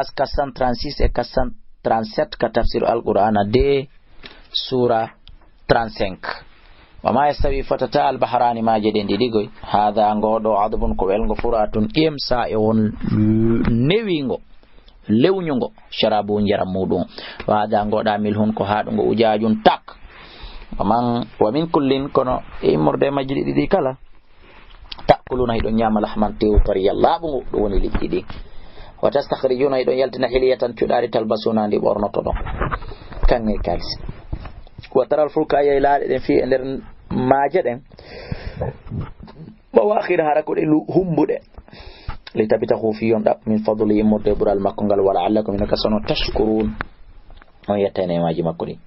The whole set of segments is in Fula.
436 et 437 ka tafsir al-Qur'ana de sura 35. وما يستوي فتتا البحران ما جدين ديغوي هذا غودو عذب كو welgo furatun imsa e won newingo lewnyogo sharabu njaram mudum wada ngoda milhun ko haadungo ujaajun tak wa min kullin kono e morde majidi didi kala takuluna hido nyama lahman tew pari yalla bungo do woni liddi wa tastakhrijuna hido yaltina hiliyatan tudari talbasuna ndi bornoto do kanne kalis wa taral fulka ya ila den fi ender maaje den bawakhir harako de humbude litabitahu fi yonda min fadli murde bural makongal wala allakum minaka sanu tashkurun on yatene maaji makuri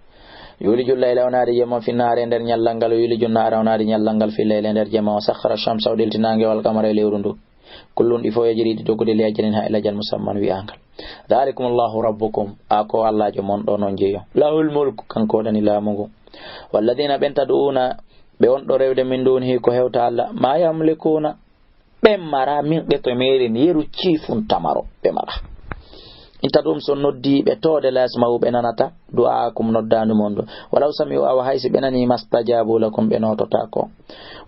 yuliju layla onari jema fi naare nder nyallangal yuliju naara onari nyallangal fi layla nder jema wa sakhara shamsa udiltinange wal qamara lewrundu kullun ifo yajridi dogude lejanin ha ila jan musamman wi angal dalikum allah rabbukum ako allah jo mon do non jeyo lahul mulku kanko dani lamugo walladina bentaduna be on do rewde min duni ko hewta Allah ma yamlikuna be mara min be to meri ni yeru cifun tamaro be mara inta dum so noddi be tode lasmau be nanata du'a kum noddanu mondo walaw sami'u aw haysi benani mastajabu lakum be notota ko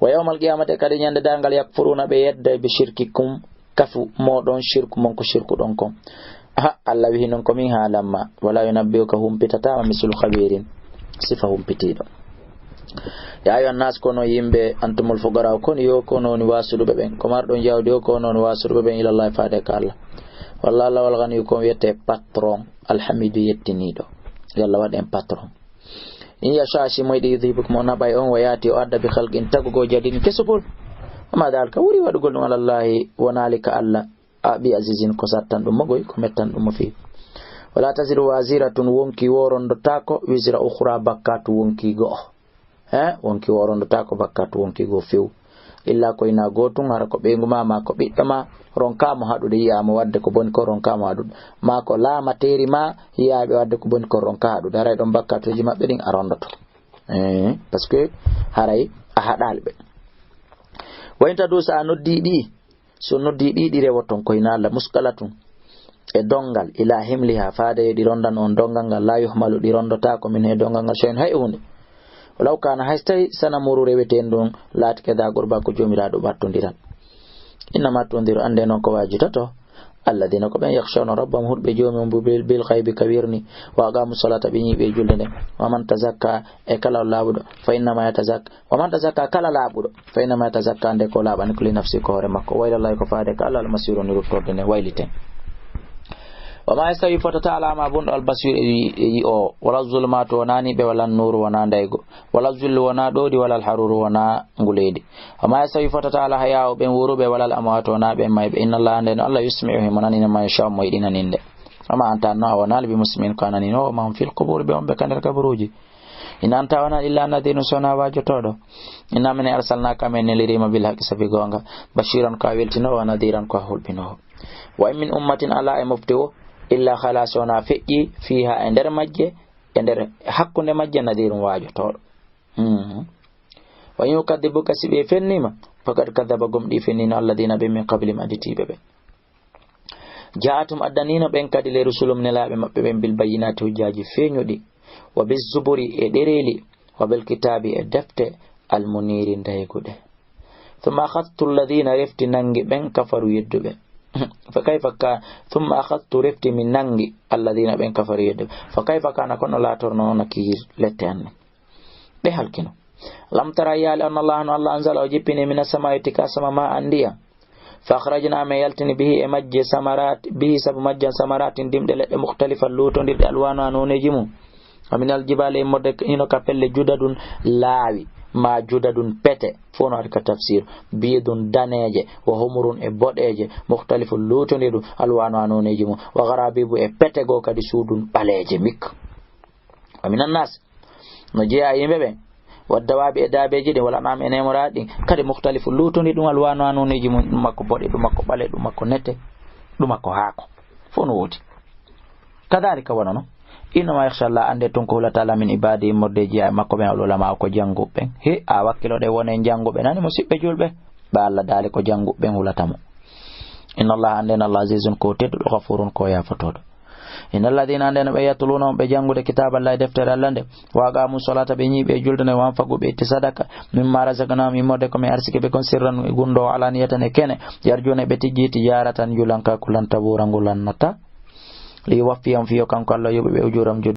wa yawmal qiyamati kadi nyande dangal yakfuruna be yedda be shirkikum kafu modon shirku mon ko shirku don ko Allah wi non ko min halamma wala yunabbiuka hum pitata misul khabirin sifahum pitido ya ayyuhan nas kono yimbe antumul fuqara kono yo kono ni wasudu be ben ko mardon jawdi o kono ni wasudu be ben ila Allah faade ka Allah wallahi Allah wal ghani ko yete patron alhamidu yettinido yalla waden patron in ya shashi moyde yidhibuk mona bay on wayati o adda bi khalqin tagugo jadin kesupul ma dal ka wuri wadugol no Allah wanalika Allah abi azizin ko sattan dum magoy ko mettan dum fi wala taziru waziratun wonki worondo tako wizira ukhra bakatu wonki go wonki worondo tako bakatu wonki go few illa ko ina gotun har ko be nguma ma ko biddama ronka mo hadude yiyama wadde ko boni ko ronka mo hadude ma ko la materi ma yiyaabe wadde ko boni ko ronka hadude haray don bakkatuji mabbe din arondoto parce que haray a hadalbe wayta do sa noddi di so noddi di rewoton ko ina Allah muskalatun e dongal ila himliha faade di rondan on dongal ngal la yuhmalu di rondota ko min e dongal ngal shen hay hunde walaw kana haystay sana muru reweten don latke da gorba ko jomiraado battondiral inma tondiru ande non ko wajitato alladina ko ben yakhshawna rabbahum hurbe jomum bil ghaibi kabirni wa aqamu salata bi nyibe julde wa man tazakka e kala labudo fa inna ma yatazakka wa man tazakka kala labudo fa inna ma yatazakka ande ko labani kulli nafsi ko hore makko wayla Allah ko faade ka Allah al-masirun ruttorde ne wayliten وما يستوي فتعالى ما بون البصير او ولا الظلمات وناني به ولا النور ونا دايغو ولا الظل ونا دودي ولا الحرور ونا غوليدي وما يستوي فتعالى حياء بين وروبه ولا الاموات ونا بين ما ان الله ان الله يسمعه منن ما يشاء مويدين نinde ama anta na wana bi muslimin kanani no ma fil qubur be on be kan kaburuji in anta wana illa nadinu sona wajotodo inna min arsalnaka min lirima bil haqqi sabigonga bashiran ka weltino wa nadiran ka hulbino wa min ummatin ala mubtiwo illa khalasuna fi'i fiha ender majje ender hakkunde majje nadirun wajotodo wa yukadibuka sibe fennima fakat kadaba gumdi fennina alladina bi min qabli maditibe be jaatum adanina ben kadi le rusulum nelabe mabbe ben bil bayyinati hujjaji fenyodi wa biz zuburi e dereli wa bil kitabi e defte al muniri ndaygude thumma akhadtu alladina rifti nangi ben kafaru yeddube فكيف كان ثم أخذت رفت من ننجي الذين بين كفر يد فكيف كان كنا لا ترنون كير لتين بهالكنو لم ترى يا أن الله أنزل وجبني من السماء تكاسم ما عندي فأخرجنا ما يلتني به مج سمرات به سب مج سمرات دم دل مختلفة لوتون دل ألوان ونجمو ومن الجبال مدك إنه كفل جدد لاوي ma judadun pete fono arka tafsir bidun daneje wa humurun e bodeje mukhtalifun lutonidu alwanu anoneji mu wa gharabibu e pete go kadi sudun baleje mik aminan nas no jeya yimbe be waddawabi e dabeje de wala nam ene muradi kadi mukhtalifun lutonidu alwanu anoneji mu makko bode dum makko bale dum makko nete dum makko haako fono woti kadhalika wonano ino ma yakhsha Allah ande ton ko hula taala min ibadi mordeji ay makko be ulama ko jangube he a wakkilo de wonen jangube nani musibbe julbe ba Allah dali ko jangube hulatamo inna Allah andena Allah azizun ko teddo ghafurun ko yafotodo innal ladina andena be yatuluna be jangude kitaballahi deftere Allah nde waga mu salata be nyibe juldane wan fagu be itti sadaka mimma razaqna mi mode ko mi arsike be kon sirran gundo alaniyatan e kene yarjune be tijjiti yaratan yulanka kulan tabura ngulan nata li wafiyam fiyo kanko Allah yobe be ujuram